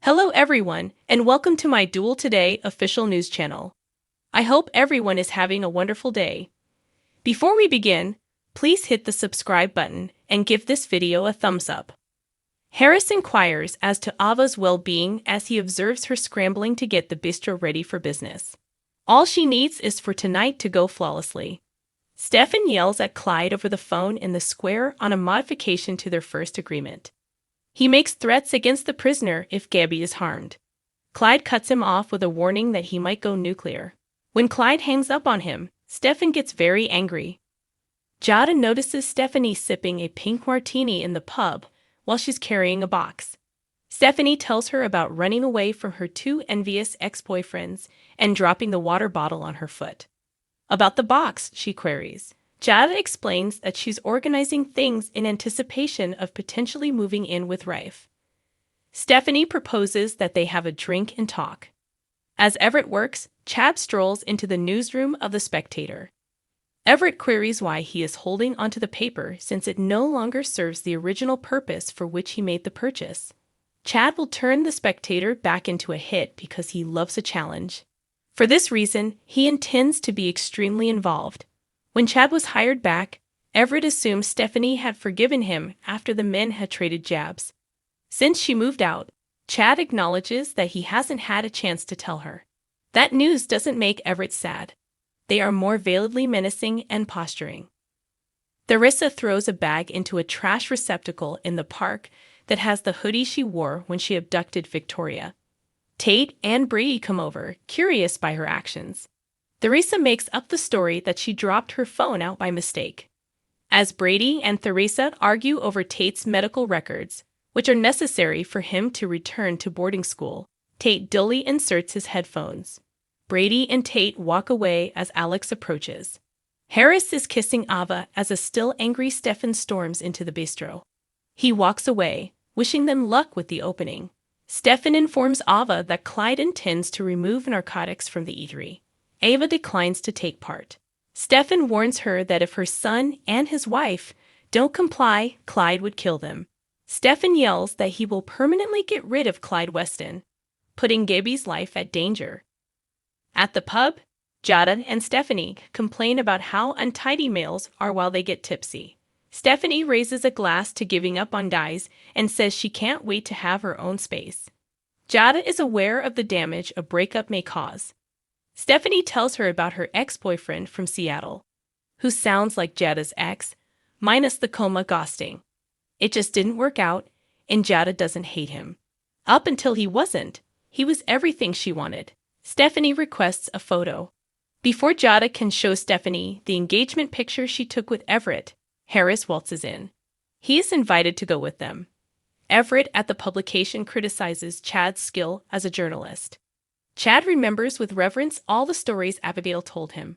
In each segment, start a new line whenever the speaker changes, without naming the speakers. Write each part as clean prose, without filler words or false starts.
Hello everyone, and welcome to my Duel Today official news channel. I hope everyone is having a wonderful day. Before we begin, please hit the subscribe button and give this video a thumbs up. Harris inquires as to Ava's well-being as he observes her scrambling to get the bistro ready for business. All she needs is for tonight to go flawlessly. Stefan yells at Clyde over the phone in the square on a modification to their first agreement. He makes threats against the prisoner if Gabby is harmed. Clyde cuts him off with a warning that he might go nuclear. When Clyde hangs up on him, Stefan gets very angry. Jada notices Stephanie sipping a pink martini in the pub while she's carrying a box. Stephanie tells her about running away from her two envious ex-boyfriends and dropping the water bottle on her foot. About the box, she queries. Jada explains that she's organizing things in anticipation of potentially moving in with Rafe. Stephanie proposes that they have a drink and talk. As Everett works, Chad strolls into the newsroom of The Spectator. Everett queries why he is holding onto the paper since it no longer serves the original purpose for which he made the purchase. Chad will turn The Spectator back into a hit because he loves a challenge. For this reason, he intends to be extremely involved. When Chad was hired back, Everett assumed Stephanie had forgiven him after the men had traded jabs. Since she moved out, Chad acknowledges that he hasn't had a chance to tell her. That news doesn't make Everett sad. They are more veiledly menacing and posturing. Theresa throws a bag into a trash receptacle in the park that has the hoodie she wore when she abducted Victoria. Tate and Brady come over, curious by her actions. Theresa makes up the story that she dropped her phone out by mistake. As Brady and Theresa argue over Tate's medical records, which are necessary for him to return to boarding school, Tate dully inserts his headphones. Brady and Tate walk away as Alex approaches. Harris is kissing Ava as a still angry Stefan storms into the bistro. He walks away, wishing them luck with the opening. Stefan informs Ava that Clyde intends to remove narcotics from the eatery. Ava declines to take part. Stefan warns her that if her son and his wife don't comply, Clyde would kill them. Stefan yells that he will permanently get rid of Clyde Weston, putting Gabby's life at danger. At the pub, Jada and Stephanie complain about how untidy males are while they get tipsy. Stephanie raises a glass to giving up on guys and says she can't wait to have her own space. Jada is aware of the damage a breakup may cause. Stephanie tells her about her ex-boyfriend from Seattle, who sounds like Jada's ex, minus the coma ghosting. It just didn't work out, and Jada doesn't hate him. Up until he wasn't, he was everything she wanted. Stephanie requests a photo. Before Jada can show Stephanie the engagement picture she took with Everett, Harris waltzes in. He is invited to go with them. Everett at the publication criticizes Chad's skill as a journalist. Chad remembers with reverence all the stories Abigail told him.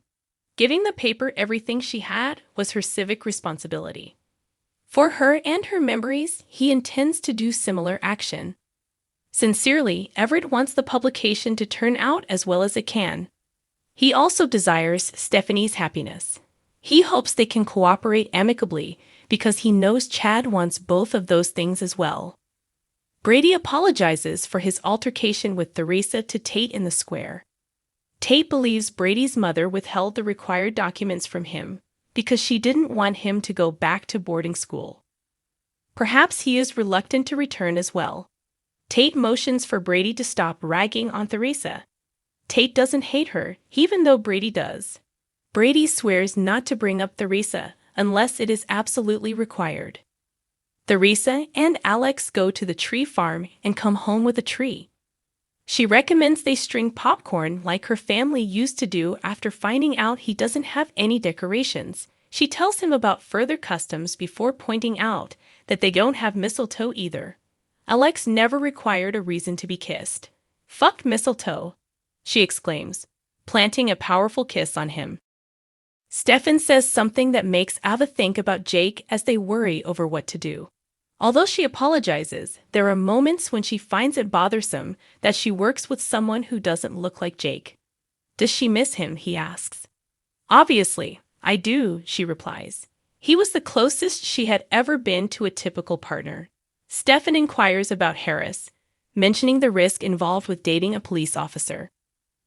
Giving the paper everything she had was her civic responsibility. For her and her memories, he intends to do similar action. Sincerely, Everett wants the publication to turn out as well as it can. He also desires Stephanie's happiness. He hopes they can cooperate amicably because he knows Chad wants both of those things as well. Brady apologizes for his altercation with Theresa to Tate in the square. Tate believes Brady's mother withheld the required documents from him because she didn't want him to go back to boarding school. Perhaps he is reluctant to return as well. Tate motions for Brady to stop ragging on Theresa. Tate doesn't hate her, even though Brady does. Brady swears not to bring up Theresa unless it is absolutely required. Theresa and Alex go to the tree farm and come home with a tree. She recommends they string popcorn like her family used to do after finding out he doesn't have any decorations. She tells him about further customs before pointing out that they don't have mistletoe either. Alex never required a reason to be kissed. "Fuck mistletoe," she exclaims, planting a powerful kiss on him. Stefan says something that makes Ava think about Jake as they worry over what to do. Although she apologizes, there are moments when she finds it bothersome that she works with someone who doesn't look like Jake. Does she miss him, he asks. Obviously, I do, she replies. He was the closest she had ever been to a typical partner. Stefan inquires about Harris, mentioning the risk involved with dating a police officer.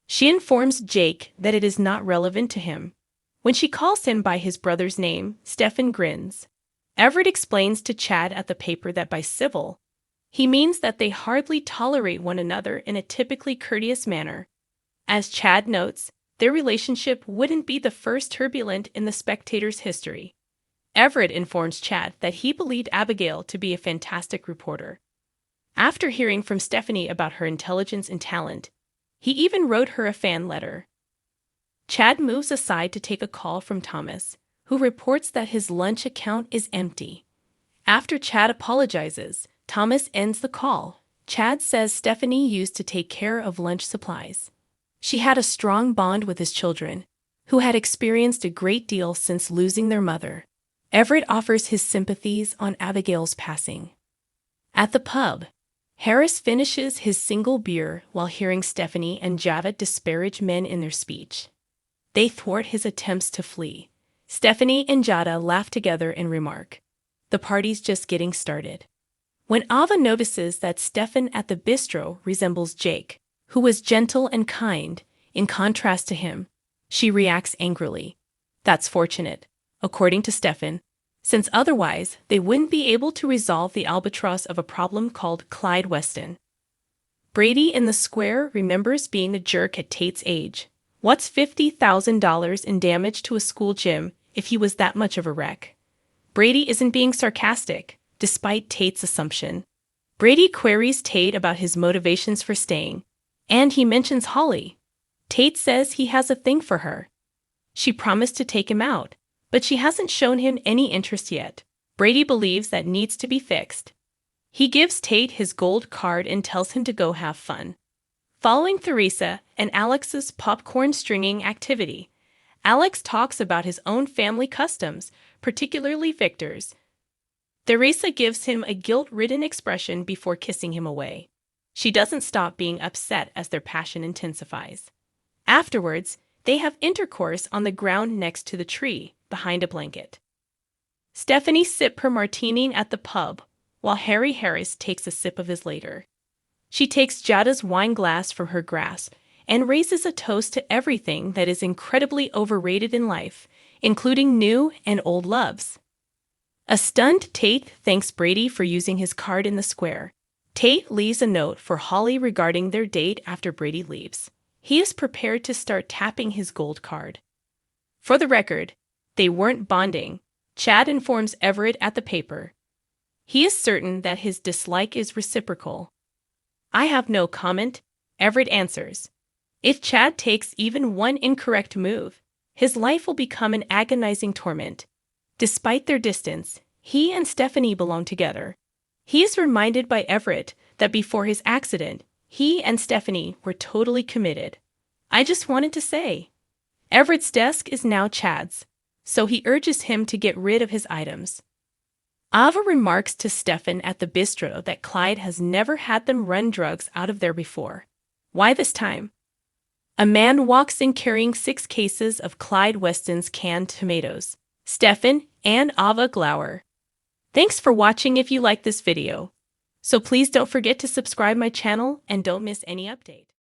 She informs Jake that it is not relevant to him. When she calls him by his brother's name, Stefan grins. Everett explains to Chad at the paper that by civil, he means that they hardly tolerate one another in a typically courteous manner. As Chad notes, their relationship wouldn't be the first turbulent in the Spectator's history. Everett informs Chad that he believed Abigail to be a fantastic reporter. After hearing from Stephanie about her intelligence and talent, he even wrote her a fan letter. Chad moves aside to take a call from Thomas, who reports that his lunch account is empty. After Chad apologizes, Thomas ends the call. Chad says Stephanie used to take care of lunch supplies. She had a strong bond with his children, who had experienced a great deal since losing their mother. Everett offers his sympathies on Abigail's passing. At the pub, Harris finishes his single beer while hearing Stephanie and Jada disparage men in their speech. They thwart his attempts to flee. Stephanie and Jada laugh together and remark, "The party's just getting started." When Ava notices that Stefan at the bistro resembles Jake, who was gentle and kind, in contrast to him, she reacts angrily. That's fortunate, according to Stefan, since otherwise they wouldn't be able to resolve the albatross of a problem called Clyde Weston. Brady in the square remembers being a jerk at Tate's age. What's $50,000 in damage to a school gym if he was that much of a wreck? Brady isn't being sarcastic, despite Tate's assumption. Brady queries Tate about his motivations for staying, and he mentions Holly. Tate says he has a thing for her. She promised to take him out, but she hasn't shown him any interest yet. Brady believes that needs to be fixed. He gives Tate his gold card and tells him to go have fun. Following Theresa and Alex's popcorn stringing activity, Alex talks about his own family customs, particularly Victor's. Theresa gives him a guilt-ridden expression before kissing him away. She doesn't stop being upset as their passion intensifies. Afterwards, they have intercourse on the ground next to the tree, behind a blanket. Stephanie sips her martini at the pub, while Harry Harris takes a sip of his later. She takes Jada's wine glass from her grasp and raises a toast to everything that is incredibly overrated in life, including new and old loves. A stunned Tate thanks Brady for using his card in the square. Tate leaves a note for Holly regarding their date after Brady leaves. He is prepared to start tapping his gold card. For the record, they weren't bonding. Chad informs Everett at the paper. He is certain that his dislike is reciprocal. "I have no comment," Everett answers. If Chad takes even one incorrect move, his life will become an agonizing torment. Despite their distance, he and Stephanie belong together. He is reminded by Everett that before his accident, he and Stephanie were totally committed. "I just wanted to say." Everett's desk is now Chad's, so he urges him to get rid of his items. Ava remarks to Stefan at the bistro that Clyde has never had them run drugs out of there before. Why this time? A man walks in carrying 6 cases of Clyde Weston's canned tomatoes. Stefan and Ava glower. Thanks for watching if you like this video. So please don't forget to subscribe my channel and don't miss any update.